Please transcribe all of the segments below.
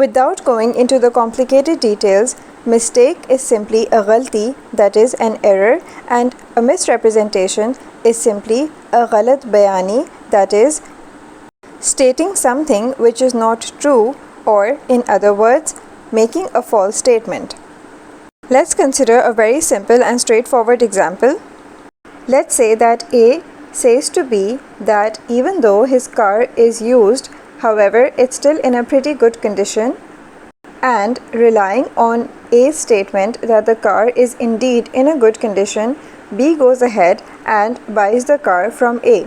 Without going into the complicated details, mistake is simply a ghalti, that is an error, and a misrepresentation is simply a ghalat bayani, that is stating something which is not true, or in other words, making a false statement. Let's consider a very simple and straightforward example. Let's say that A says to B that even though his car is used, however, it's still in a pretty good condition, and relying on A's statement that the car is indeed in a good condition, B goes ahead and buys the car from A.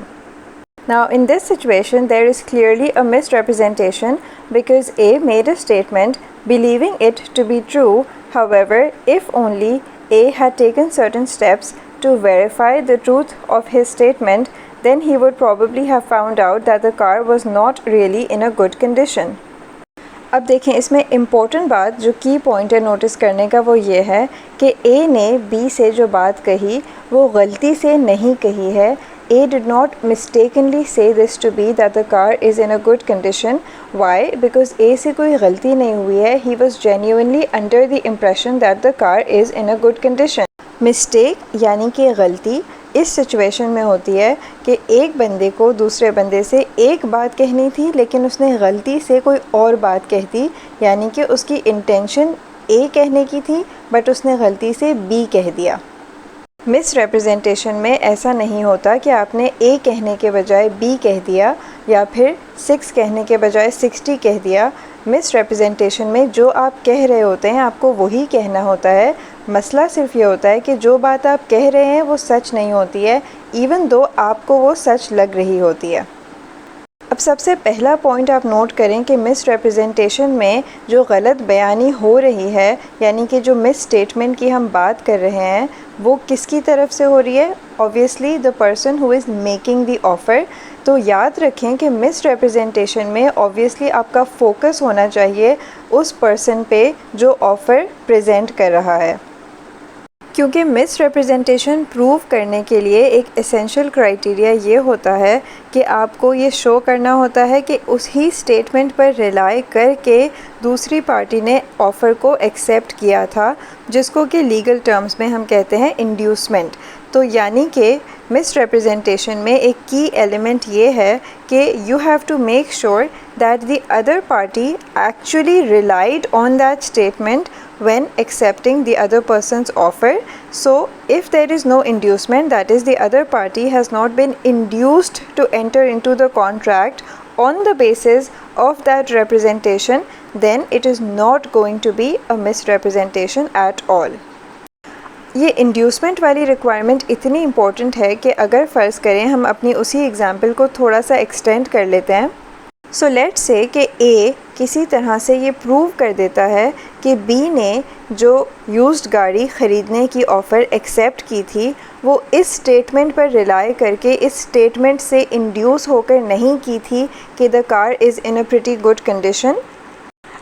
Now, in this situation, there is clearly a misrepresentation because A made a statement believing it to be true. However, if only A had taken certain steps to verify the truth of his statement, then he would probably have found out that the car was not really in a good condition. अब देखें, इसमें important बात जो की point है notice करने का वो ये है कि A ने B से जो बात कही वो गलती से नहीं कही है. A did not mistakenly say this to B that the car is in a good condition. Why? Because A से कोई गलती नहीं हुई है. He was genuinely under the impression that the car is in a good condition. Mistake यानी कि गलती इस सिचुएशन में होती है कि एक बंदे को दूसरे बंदे से एक बात कहनी थी लेकिन उसने गलती से कोई और बात कह दी, यानी कि उसकी इंटेंशन A कहने की थी बट उसने गलती से B कह दिया. मिसरिप्रेजेंटेशन में ऐसा नहीं होता कि आपने A कहने के बजाय B कह दिया या फिर 6 कहने के बजाय 60 कह दिया. मिसरिप्रेजेंटेशन में जो आप कह रहे होते हैं आपको वही कहना होता है. मसला सिर्फ ये होता है कि जो बात आप कह रहे हैं वो सच नहीं होती है, इवन दो आपको वो सच लग रही होती है. अब सबसे पहला पॉइंट आप नोट करें कि मिसरिप्रेजेंटेशन में जो गलत बयानी हो रही है, यानी कि जो मिस स्टेटमेंट की हम बात कर रहे हैं, वो किसकी तरफ से हो रही है? Obviously the person who is making the offer. तो याद रखें कि मिसरिप्रेजेंटेशन में ऑब्वियसली आपका फोकस होना चाहिए उस पर्सन पे जो ऑफ़र प्रेजेंट कर रहा है, क्योंकि मिसरिप्रेजेंटेशन प्रूव करने के लिए एक एसेंशियल क्राइटेरिया ये होता है कि आपको ये शो करना होता है कि उस ही स्टेटमेंट पर रिलाई करके दूसरी पार्टी ने ऑफ़र को एक्सेप्ट किया था, जिसको कि लीगल टर्म्स में हम कहते हैं इंड्यूसमेंट. तो यानी कि मिसरिप्रेजेंटेशन में एक की एलिमेंट ये है कि you have to make sure that the other party actually relied on that statement when accepting the other person's offer. So if there is no inducement, that is the other party has not been induced to enter into the contract on the basis of that representation, then it is not going to be a misrepresentation at all. ये inducement वाली requirement इतनी important है कि अगर फ़र्ज़ करें हम अपनी उसी एग्ज़ाम्पल को थोड़ा सा एक्सटेंड कर लेते हैं. सो लेट्स से कि A किसी तरह से ये प्रूव कर देता है कि B ने जो यूज्ड गाड़ी ख़रीदने की ऑफ़र एक्सेप्ट की थी वो इस स्टेटमेंट पर रिलाई करके इस स्टेटमेंट से इंड्यूस होकर नहीं की थी कि the car is in a pretty good condition.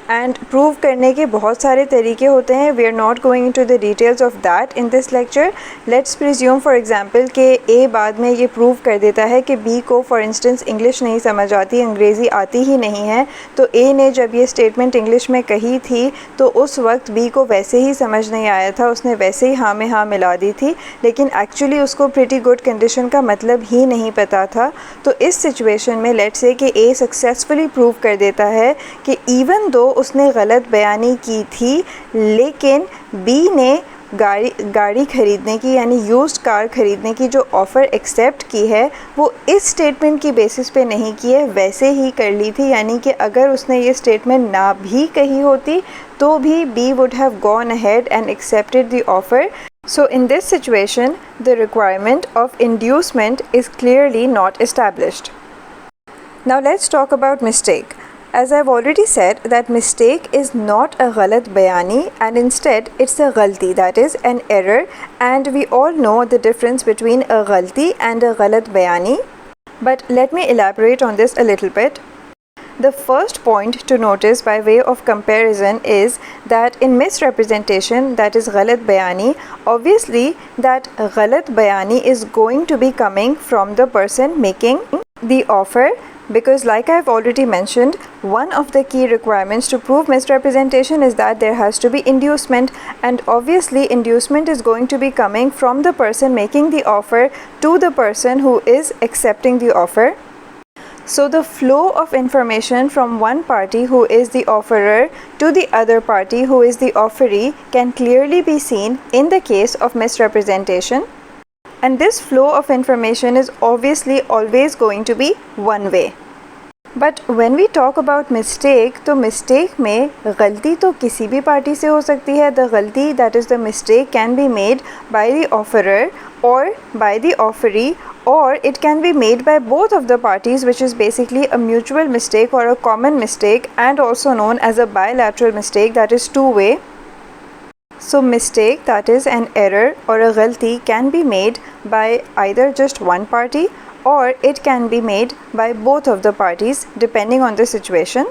And prove करने के बहुत सारे तरीके होते हैं. We are not going into the details of that in this lecture. Let's presume for example कि A बाद में ये प्रूव कर देता है कि B को फॉर इंस्टेंस इंग्लिश नहीं समझ आती, अंग्रेज़ी आती ही नहीं है. तो A ने जब ये स्टेटमेंट इंग्लिश में कही थी तो उस वक्त B को वैसे ही समझ नहीं आया था, उसने वैसे ही हाँ में हाँ मिला दी थी, लेकिन एक्चुअली उसको प्रिटी गुड कंडीशन का मतलब ही नहीं पता था. तो इस सिचुएशन में लेट्स से कि A सक्सेसफुली प्रूव कर देता है कि इवन दो उसने गलत बयानी की थी लेकिन B ने गाड़ी ख़रीदने की यानी यूज्ड कार ख़रीदने की जो ऑफ़र एक्सेप्ट की है वो इस स्टेटमेंट की बेसिस पे नहीं की है, वैसे ही कर ली थी. यानी कि अगर उसने ये स्टेटमेंट ना भी कही होती तो भी B would have gone ahead and accepted the offer. So in this situation, the requirement of inducement is clearly not established. Now let's talk about mistake. As I've already said that mistake is not a ghalat bayani and instead it's a ghalti, that is an error, and we all know the difference between a ghalti and a ghalat bayani. But let me elaborate on this a little bit. The first point to notice by way of comparison is that in misrepresentation, that is ghalat bayani, obviously that ghalat bayani is going to be coming from the person making the offer, because like I've already mentioned, one of the key requirements to prove misrepresentation is that there has to be inducement, and obviously inducement is going to be coming from the person making the offer to the person who is accepting the offer. So the flow of information from one party who is the offerer to the other party who is the offeree can clearly be seen in the case of misrepresentation. And this flow of information is obviously always going to be one way. But when we talk about mistake, तो mistake में गलती तो किसी भी party से हो सकती है. The गलती, that is the mistake, can be made by the offerer or by the offeree, or it can be made by both of the parties, which is basically a mutual mistake or a common mistake, and also known as a bilateral mistake, that is two-way. So mistake, that is an error or a ghalti, can be made by either just one party or it can be made by both of the parties depending on the situation.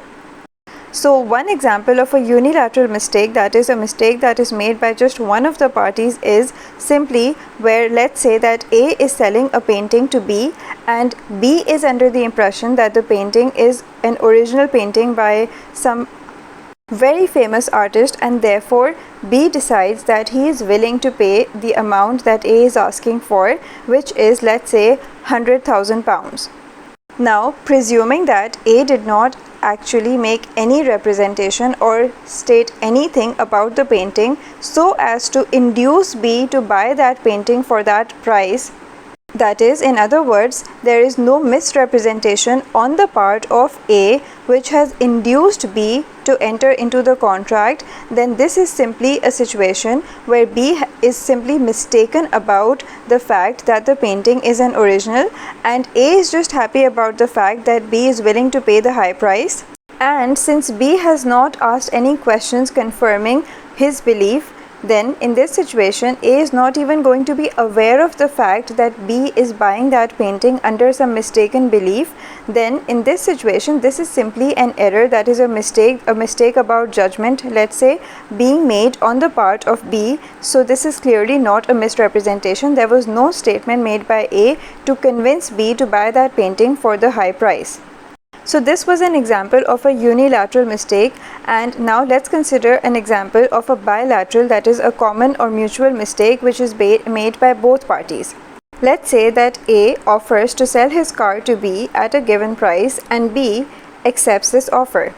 So one example of a unilateral mistake, that is a mistake that is made by just one of the parties, is simply where, let's say that A is selling a painting to B and B is under the impression that the painting is an original painting by some very famous artist, and therefore B decides that he is willing to pay the amount that A is asking for, which is, let's say, £100,000. Now, presuming that A did not actually make any representation or state anything about the painting so as to induce B to buy that painting for that price, that is, in other words, there is no misrepresentation on the part of A which has induced B to enter into the contract, then this is simply a situation where B is simply mistaken about the fact that the painting is an original, and A is just happy about the fact that B is willing to pay the high price. And since B has not asked any questions confirming his belief, then in this situation A is not even going to be aware of the fact that B is buying that painting under some mistaken belief. Then in this situation, this is simply an error, that is a mistake about judgment, let's say, being made on the part of B. So this is clearly not a misrepresentation. There was no statement made by A to convince B to buy that painting for the high price. So this was an example of a unilateral mistake, and now let's consider an example of a bilateral, that is a common or mutual mistake which is made by both parties. Let's say that A offers to sell his car to B at a given price and B accepts this offer.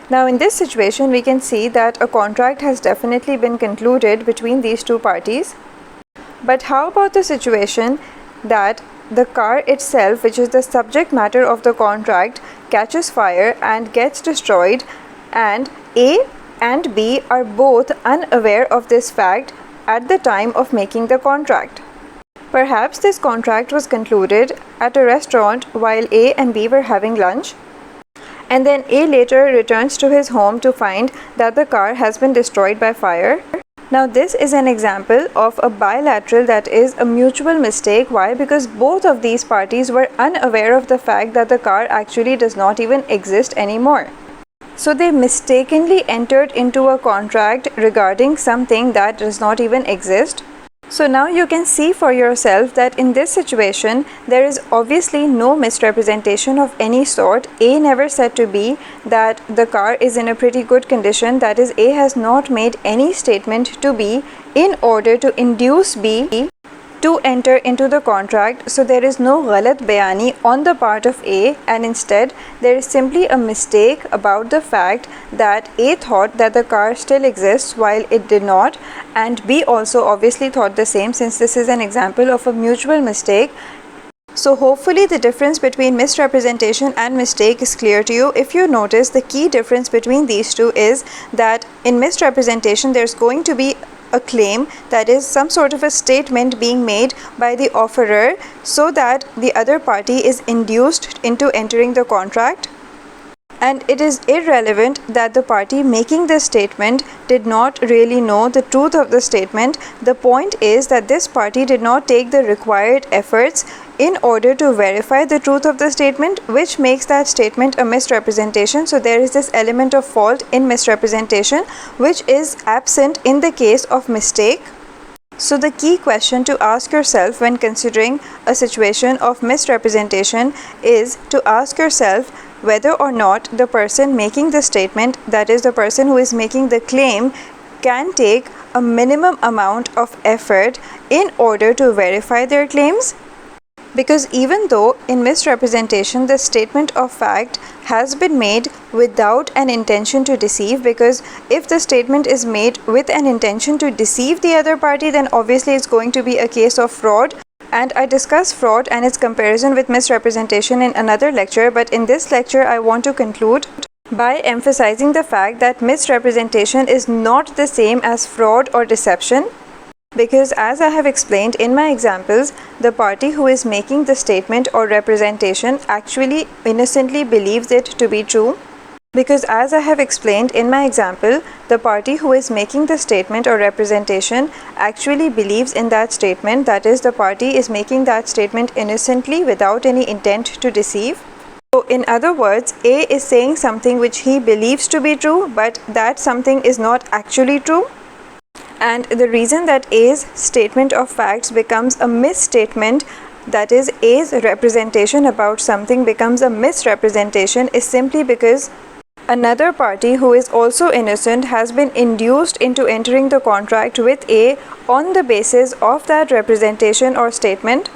Now in this situation we can see that a contract has definitely been concluded between these two parties. But how about the situation that the car itself, which is the subject matter of the contract, catches fire and gets destroyed, and A and B are both unaware of this fact at the time of making the contract? Perhaps this contract was concluded at a restaurant while A and B were having lunch, and then A later returns to his home to find that the car has been destroyed by fire. Now this is an example of a bilateral, that is a mutual mistake. Why? Because both of these parties were unaware of the fact that the car actually does not even exist anymore. So they mistakenly entered into a contract regarding something that does not even exist. So now you can see for yourself that in this situation there is obviously no misrepresentation of any sort. A never said to B that the car is in a pretty good condition, that is, A has not made any statement to B in order to induce B to enter into the contract. So there is no ghalat bayani on the part of A, and instead there is simply a mistake about the fact that A thought that the car still exists while it did not, and B also obviously thought the same, since this is an example of a mutual mistake. So hopefully the difference between misrepresentation and mistake is clear to you. If you notice, the key difference between these two is that in misrepresentation there's going to be a claim, that is some sort of a statement being made by the offerer so that the other party is induced into entering the contract, and it is irrelevant that the party making this statement did not really know the truth of the statement. The point is that this party did not take the required efforts in order to verify the truth of the statement, which makes that statement a misrepresentation. So there is this element of fault in misrepresentation which is absent in the case of mistake. So the key question to ask yourself when considering a situation of misrepresentation is to ask yourself whether or not the person making the statement, that is the person who is making the claim, can take a minimum amount of effort in order to verify their claims. Because even though in misrepresentation the statement of fact has been made without an intention to deceive, because if the statement is made with an intention to deceive the other party, then obviously it's going to be a case of fraud. And I discussed fraud and its comparison with misrepresentation in another lecture, but in this lecture I want to conclude by emphasizing the fact that misrepresentation is not the same as fraud or deception. Because as I have explained in my examples, the party who is making the statement or representation actually innocently believes it to be true. Because as I have explained in my example, the party who is making the statement or representation actually believes in that statement, that is, the party is making that statement innocently without any intent to deceive. So in other words, A is saying something which he believes to be true, but that something is not actually true. And the reason that A's statement of facts becomes a misstatement, that is, A's representation about something becomes a misrepresentation, is simply because another party who is also innocent has been induced into entering the contract with A on the basis of that representation or statement.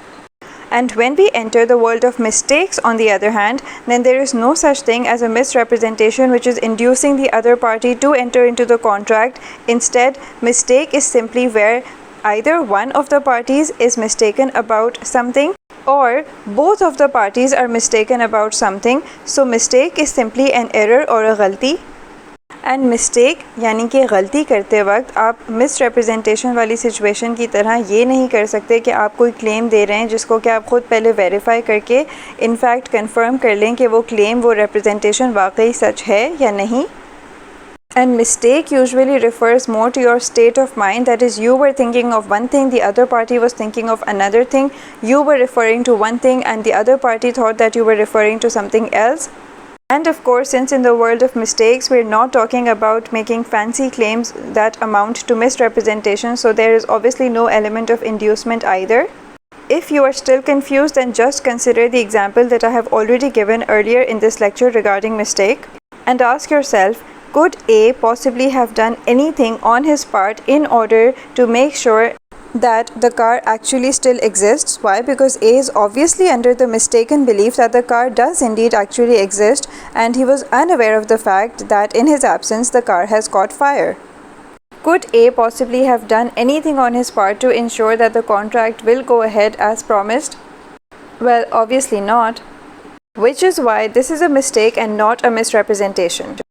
And when we enter the world of mistakes, on the other hand, then there is no such thing as a misrepresentation which is inducing the other party to enter into the contract. Instead, mistake is simply where either one of the parties is mistaken about something or both of the parties are mistaken about something. So mistake is simply an error or a गलती. And mistake यानी कि गलती करते वक्त आप misrepresentation वाली situation की तरह ये नहीं कर सकते कि आप कोई क्लेम दे रहे हैं जिसको कि आप ख़ुद पहले वेरीफाई करके इनफैक्ट कंफर्म कर लें कि वो क्लेम, वो रिप्रेजेंटेशन वाकई सच है या नहीं. And mistake usually refers more to your state of mind, that is, you were thinking of one thing, the other party was thinking of another thing, you were referring to one thing and the other party thought that you were referring to something else. And of course, since in the world of mistakes, we're not talking about making fancy claims that amount to misrepresentation, so there is obviously no element of inducement either. If you are still confused, then just consider the example that I have already given earlier in this lecture regarding mistake and ask yourself, could A possibly have done anything on his part in order to make sure that the car actually still exists? Why? Because A is obviously under the mistaken belief that the car does indeed actually exist, and he was unaware of the fact that in his absence the car has caught fire. Could A possibly have done anything on his part to ensure that the contract will go ahead as promised? Well, obviously not. Which is why this is a mistake and not a misrepresentation.